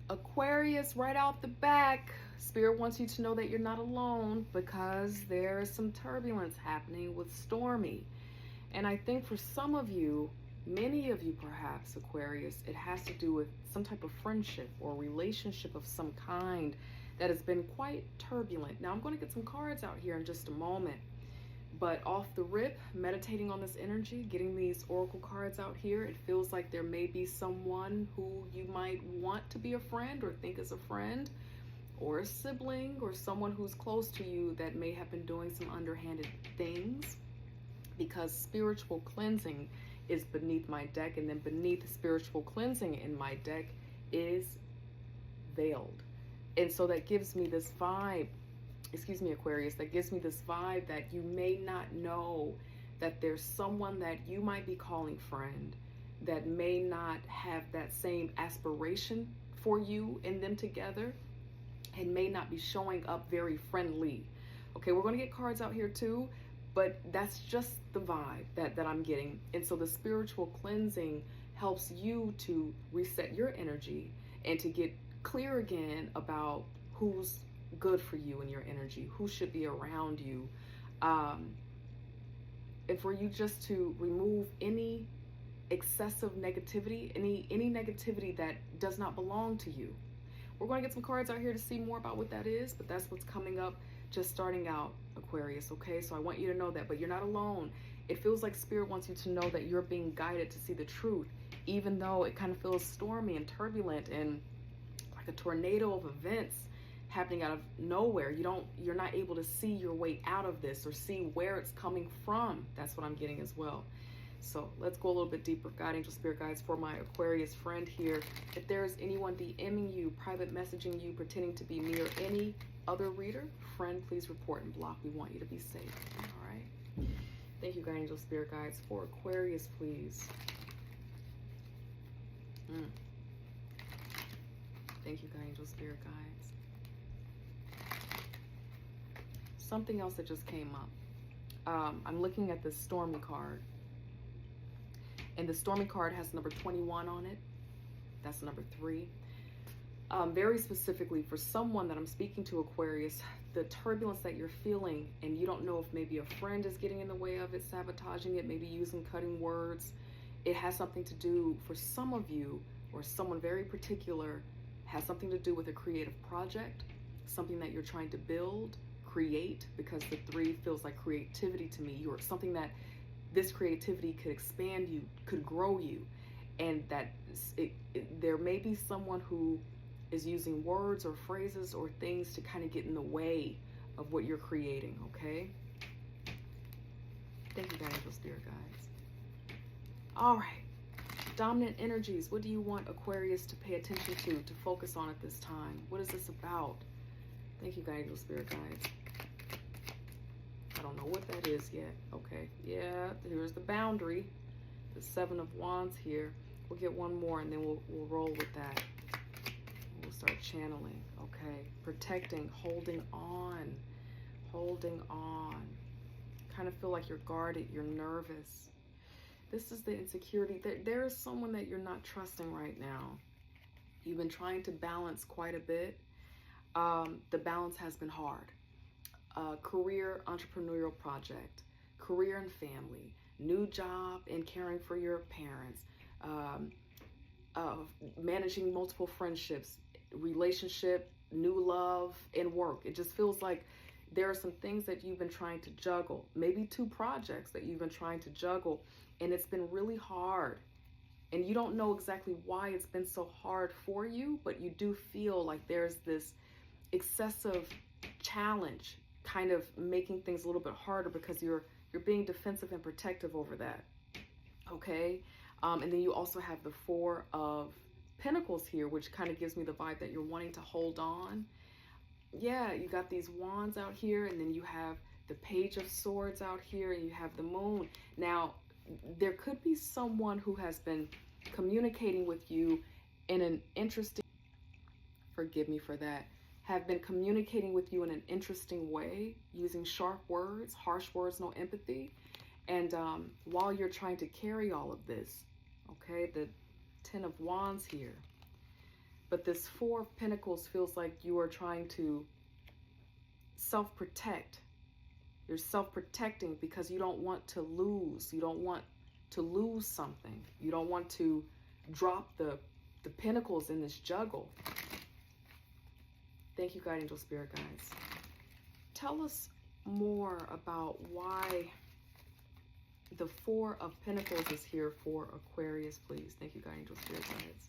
Aquarius, right out the back, Spirit wants you to know that you're not alone because there's some turbulence happening with Stormy. And I think for some of you, many of you perhaps, Aquarius, it has to do with some type of friendship or relationship of some kind that has been quite turbulent. Now I'm going to get some cards out here in just a moment. But off the rip, meditating on this energy, getting these oracle cards out here, it feels like there may be someone who you might want to be a friend or think is a friend, or a sibling, or someone who's close to you that may have been doing some underhanded things, because spiritual cleansing is beneath my deck, and then beneath spiritual cleansing in my deck is veiled. And so that gives me this vibe, excuse me, Aquarius, that gives me this vibe that you may not know that there's someone that you might be calling friend that may not have that same aspiration for you and them together, and may not be showing up very friendly. Okay, we're going to get cards out here too, but that's just the vibe that I'm getting. And so the spiritual cleansing helps you to reset your energy and to get clear again about who's good for you and your energy, who should be around you, and for you just to remove any excessive negativity, any negativity that does not belong to you. We're going to get some cards out here to see more about what that is, but that's what's coming up just starting out, Aquarius. Okay, so I want you to know that, but you're not alone. It feels like Spirit wants you to know that you're being guided to see the truth, even though it kind of feels stormy and turbulent and like a tornado of events happening out of nowhere. You're not able to see your way out of this or see where it's coming from. That's what I'm getting as well. So let's go a little bit deeper. God, angel, spirit guides for my Aquarius friend here. If there is anyone DMing you, private messaging you, pretending to be me or any other reader, friend, please report and block. We want you to be safe. All right. Thank you, God, angel, spirit guides for Aquarius, please. Thank you, God, angel, spirit guides. Something else that just came up. I'm looking at the Stormy card. And the Stormy card has number 21 on it. That's number 3. Very specifically for someone that I'm speaking to, Aquarius, the turbulence that you're feeling, and you don't know if maybe a friend is getting in the way of it, sabotaging it, maybe using cutting words. It has something to do, for some of you, or someone very particular, has something to do with a creative project, something that you're trying to build, create, because the 3 feels like creativity to me. You're something that this creativity could expand you, could grow you, and that there may be someone who is using words or phrases or things to kind of get in the way of what you're creating, okay? Thank you, God, angel, spirit guides. All right, dominant energies. What do you want Aquarius to pay attention to focus on at this time? What is this about? Thank you, God, angel, spirit guides. I don't know what that is yet. Okay, yeah, here's the boundary, the 7 of Wands here. We'll get one more and then we'll roll with that. We'll start channeling. Okay, protecting, holding on, holding on. Kind of feel like you're guarded, you're nervous. This is the insecurity. There is someone that you're not trusting right now. You've been trying to balance quite a bit. The balance has been hard. Career, entrepreneurial project, career and family, new job and caring for your parents, managing multiple friendships, relationship, new love, and work. It just feels like there are some things that you've been trying to juggle, maybe 2 projects that you've been trying to juggle, and it's been really hard. And you don't know exactly why it's been so hard for you, but you do feel like there's this excessive challenge kind of making things a little bit harder because you're being defensive and protective over that. Okay, and then you also have the 4 of Pentacles here, which kind of gives me the vibe that you're wanting to hold on. Yeah, you got these wands out here, and then you have the Page of Swords out here, and you have the Moon. Now, there could be someone who has been communicating with you in an interesting, forgive me for that, have been communicating with you in an interesting way, using sharp words, harsh words, no empathy. And while you're trying to carry all of this, okay, the 10 of Wands here, But this Four of Pentacles feels like you are trying to self-protect. You're self-protecting because you don't want to lose. You don't want to lose something. You don't want to drop the pentacles in this juggle. Thank you, God, angel, spirit guides. Tell us more about why the Four of Pentacles is here for Aquarius, please. Thank you, God, angel, spirit guides.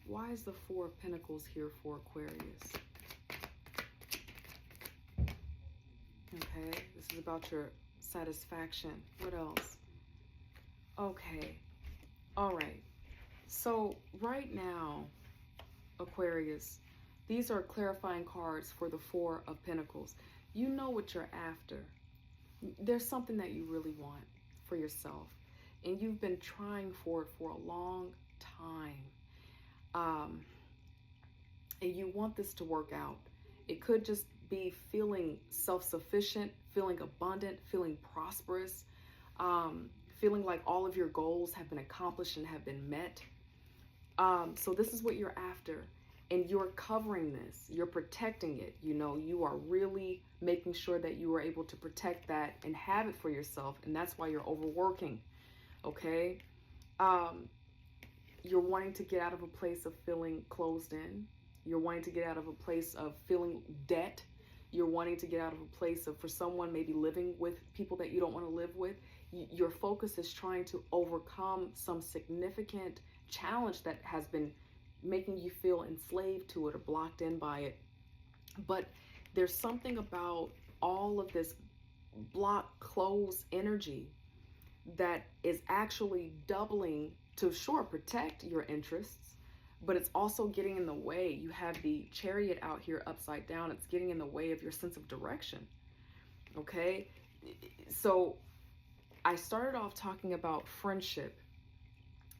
Why is the Four of Pentacles here for Aquarius? Okay, this is about your satisfaction. What else? Okay, all right. So right now, Aquarius, these are clarifying cards for the Four of Pentacles. You know what you're after. There's something that you really want for yourself, and you've been trying for it for a long time. And you want this to work out. It could just be feeling self-sufficient, feeling abundant, feeling prosperous, feeling like all of your goals have been accomplished and have been met. So this is what you're after, and you're covering this, you're protecting it. You know, you are really making sure that you are able to protect that and have it for yourself, and that's why you're overworking. Okay, you're wanting to get out of a place of feeling closed in. You're wanting to get out of a place of feeling debt. You're wanting to get out of a place of, for someone, maybe living with people that you don't want to live with. Your focus is trying to overcome some significant challenge that has been making you feel enslaved to it or blocked in by it. But there's something about all of this block, close energy that is actually doubling to, sure, protect your interests, but it's also getting in the way. You have the Chariot out here upside down. It's getting in the way of your sense of direction. Okay, so I started off talking about friendship.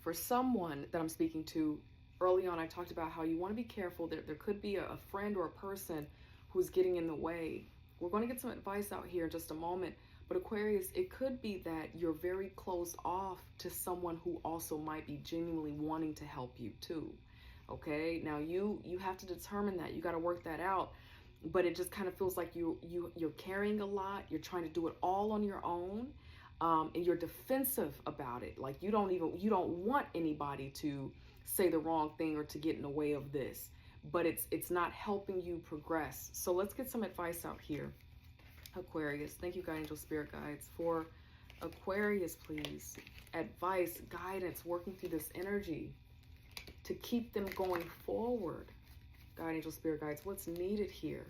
For someone that I'm speaking to early on, I talked about how you want to be careful. There could be a friend or a person who's getting in the way. We're going to get some advice out here in just a moment. But Aquarius, it could be that you're very closed off to someone who also might be genuinely wanting to help you too. Okay, now you have to determine that. You got to work that out. But it just kind of feels like you're carrying a lot. You're trying to do it all on your own, and you're defensive about it. Like you don't want anybody to say the wrong thing or to get in the way of this. But it's not helping you progress. So let's get some advice out here. Aquarius, thank you, God, angel, spirit guides. For Aquarius, please, advice, guidance, working through this energy to keep them going forward. God, angel, spirit guides, what's needed here?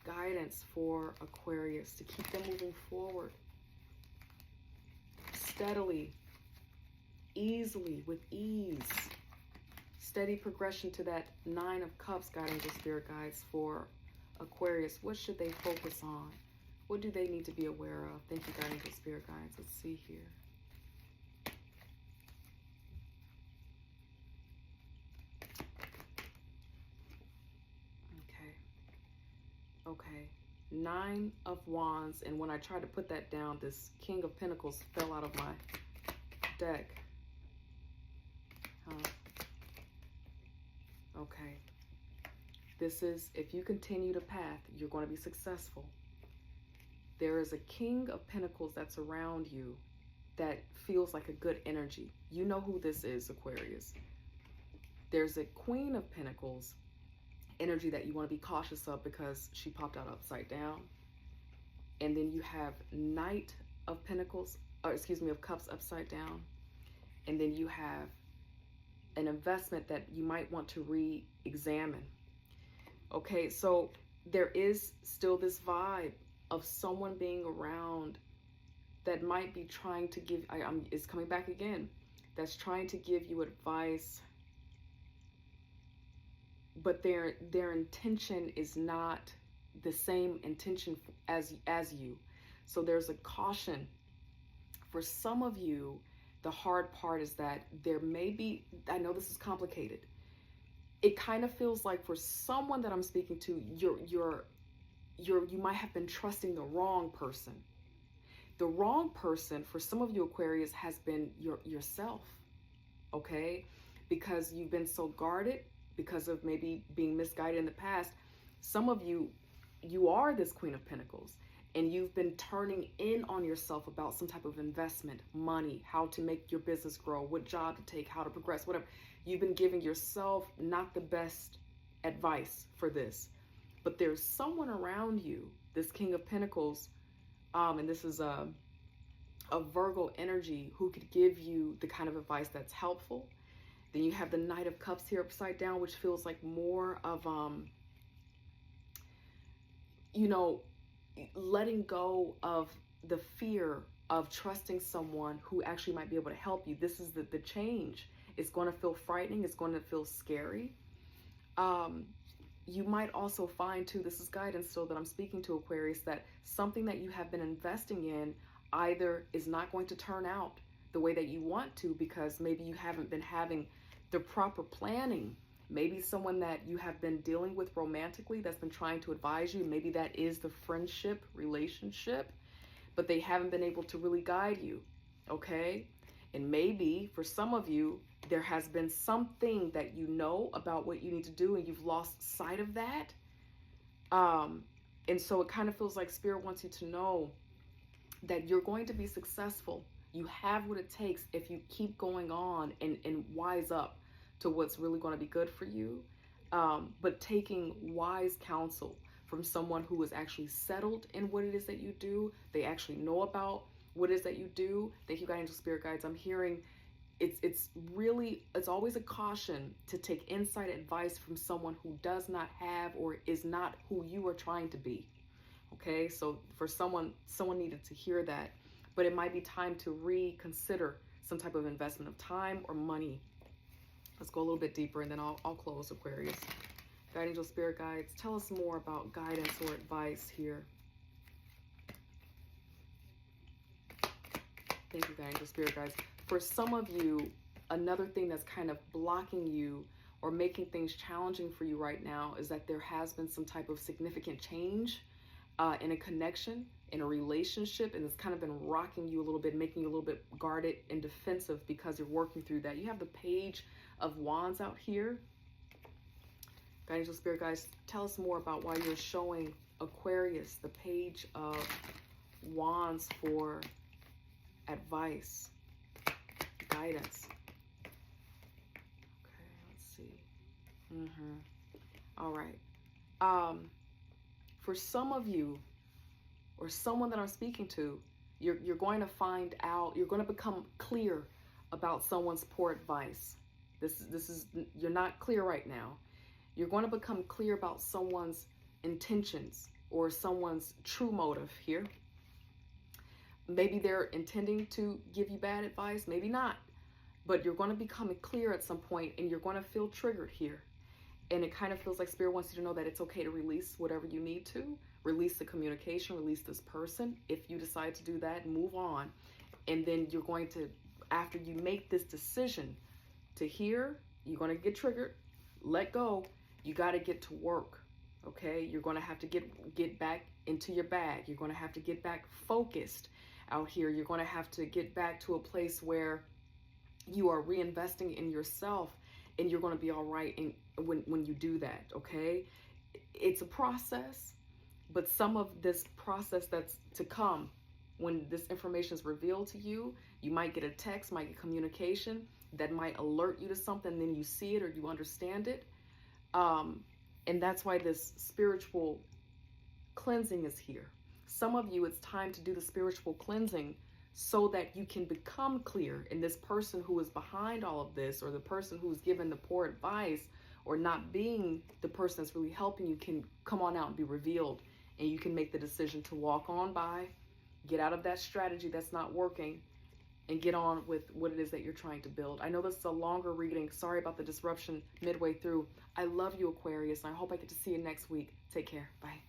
Guidance for Aquarius to keep them moving forward steadily, easily, with ease. Steady progression to that Nine of Cups, God, angel, spirit guides. For Aquarius, what should they focus on? What do they need to be aware of? Thank you, God, angel, spirit guides. Let's see here. Okay. Nine of Wands. And when I tried to put that down, this King of Pentacles fell out of my deck. Okay. This is, if you continue the path, you're going to be successful. There is a King of Pentacles that's around you that feels like a good energy. You know who this is, Aquarius. There's a Queen of Pentacles energy that you want to be cautious of because she popped out upside down. And then you have Knight of Pentacles, or excuse me, of Cups upside down. And then you have an investment that you might want to re-examine. Okay, so there is still this vibe of someone being around that might be trying to give, it's coming back again, that's trying to give you advice, but their intention is not the same intention as you. So there's a caution. For some of you, the hard part is that there may be, I know this is complicated, it kind of feels like for someone that I'm speaking to, you might have been trusting the wrong person. The wrong person for some of you, Aquarius, has been yourself. Okay, because you've been so guarded because of maybe being misguided in the past. Some of you, you are this Queen of Pentacles, and you've been turning in on yourself about some type of investment, money, how to make your business grow, what job to take, how to progress, whatever. You've been giving yourself not the best advice for this. But there's someone around you, this King of Pentacles, and this is a Virgo energy, who could give you the kind of advice that's helpful. Then you have the Knight of Cups here upside down, which feels like more of, you know, letting go of the fear of trusting someone who actually might be able to help you. This is the change. It's going to feel frightening. It's going to feel scary. You might also find too, this is guidance still that I'm speaking to, Aquarius, that something that you have been investing in either is not going to turn out the way that you want to, because maybe you haven't been having the proper planning. Maybe someone that you have been dealing with romantically that's been trying to advise you, maybe that is the friendship relationship, but they haven't been able to really guide you, okay? And maybe for some of you, there has been something that you know about what you need to do and you've lost sight of that. And so it kind of feels like Spirit wants you to know that you're going to be successful. You have what it takes if you keep going on and wise up to what's really going to be good for you. But taking wise counsel from someone who is actually settled in what it is that you do. They actually know about what it is that you do. Thank you, God, angel, spirit guides. I'm hearing it's always a caution to take insight advice from someone who does not have or is not who you are trying to be. Okay, so for someone needed to hear that, but it might be time to reconsider some type of investment of time or money. Let's go a little bit deeper and then I'll close, Aquarius. God, angel, spirit guides, tell us more about guidance or advice here. Thank you, God, angel, spirit guides. For some of you, another thing that's kind of blocking you or making things challenging for you right now is that there has been some type of significant change in a connection, in a relationship, and it's kind of been rocking you a little bit, making you a little bit guarded and defensive because you're working through that. You have the Page of Wands out here. God, angel, spirit guides, tell us more about why you're showing Aquarius the Page of Wands for advice, guidance. Okay, let's see. All right. For some of you, or someone that I'm speaking to, you're going to find out, you're going to become clear about someone's poor advice. This is you're not clear right now. You're going to become clear about someone's intentions or someone's true motive here. Maybe they're intending to give you bad advice, maybe not. But you're going to become clear at some point and you're going to feel triggered here. And it kind of feels like Spirit wants you to know that it's okay to release whatever you need to. Release the communication, release this person. If you decide to do that, move on. And then you're going to, after you make this decision to hear, you're going to get triggered, let go. You got to get to work, okay? You're going to have to get back into your bag. You're going to have to get back focused out here. You're going to have to get back to a place where you are reinvesting in yourself, and you're going to be all right when you do that, okay? It's a process, but some of this process that's to come, when this information is revealed to you, you might get a text, might get communication that might alert you to something, then you see it or you understand it. And that's why this spiritual cleansing is here. Some of you, it's time to do the spiritual cleansing so that you can become clear, and this person who is behind all of this, or the person who's given the poor advice or not being the person that's really helping you, can come on out and be revealed, and you can make the decision to walk on by, get out of that strategy that's not working, and get on with what it is that you're trying to build. I know this is a longer reading. Sorry about the disruption midway through. I love you, Aquarius, and I hope I get to see you next week. Take care. Bye.